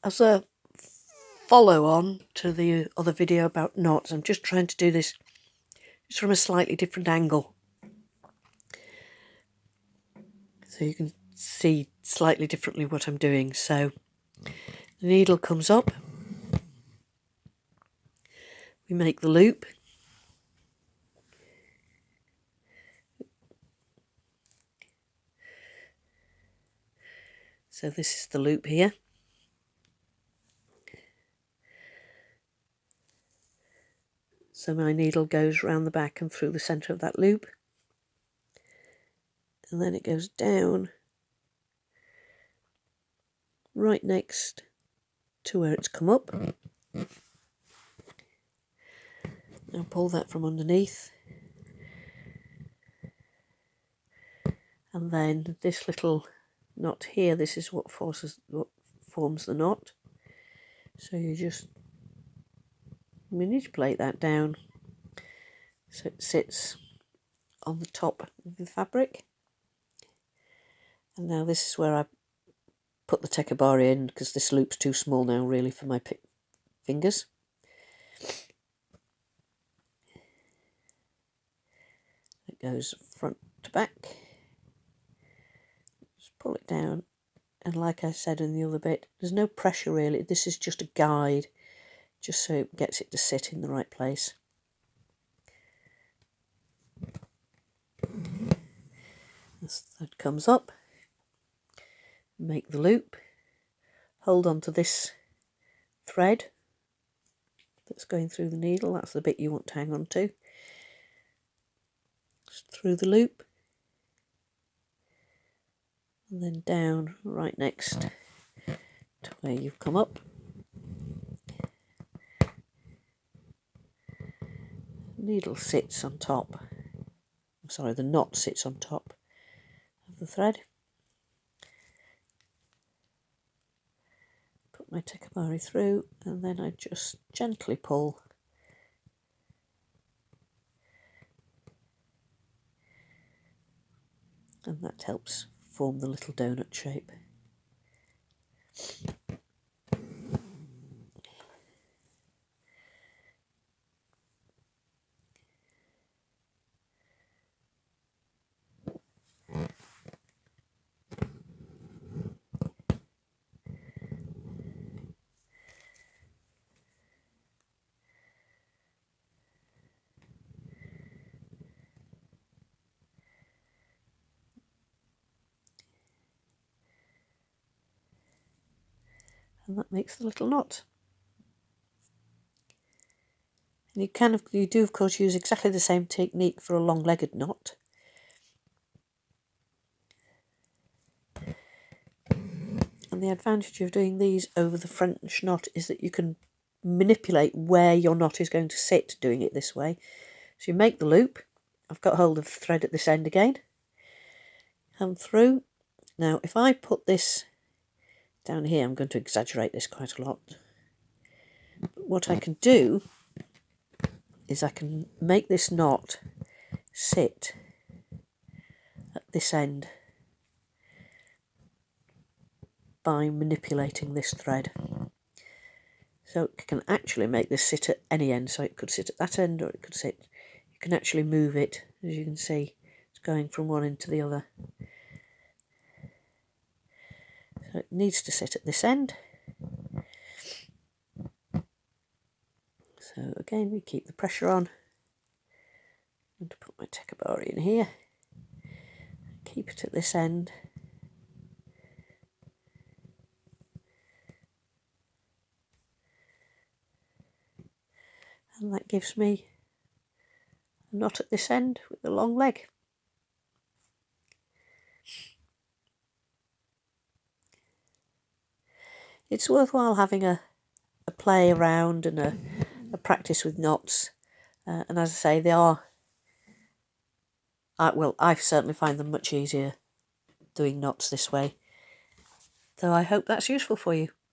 As a follow on to the other video about knots, I'm just trying to do this just from a slightly different angle, so you can see slightly differently what I'm doing. So the needle comes up, we make the loop, so this is the loop here. So my needle goes round the back and through the centre of that loop, and then it goes down right next to where it's come up. Now pull that from underneath, and then this little knot here, this is what forms the knot. So you just manipulate that down so it sits on the top of the fabric. And now this is where I put the tekabari in, because this loop's too small now really for my fingers. It goes front to back. Just pull it down, and like I said in the other bit, there's no pressure really. This is just a guide, just so it gets it to sit in the right place. As that comes up, make the loop, hold on to this thread that's going through the needle, that's the bit you want to hang on to. Just through the loop, and then down right next to where you've come up. Needle sits on top, sorry, the knot sits on top of the thread. Put my tekabari through, and then I just gently pull. And that helps form the little donut shape. And that makes the little knot. And you do of course use exactly the same technique for a long-legged knot. And the advantage of doing these over the French knot is that you can manipulate where your knot is going to sit doing it this way. So you make the loop. I've got hold of the thread at this end again. Come through. Now if I put this down here, I'm going to exaggerate this quite a lot. But what I can do is I can make this knot sit at this end by manipulating this thread. So it can actually make this sit at any end, so it could sit at that end or it could sit, you can actually move it, as you can see, it's going from one end to the other. So it needs to sit at this end. So again, we keep the pressure on. I'm going to put my tekabari in here, keep it at this end. And that gives me a knot at this end with the long leg. It's worthwhile having a play around and a practice with knots. And as I say, they are, well, I certainly find them much easier doing knots this way. So I hope that's useful for you.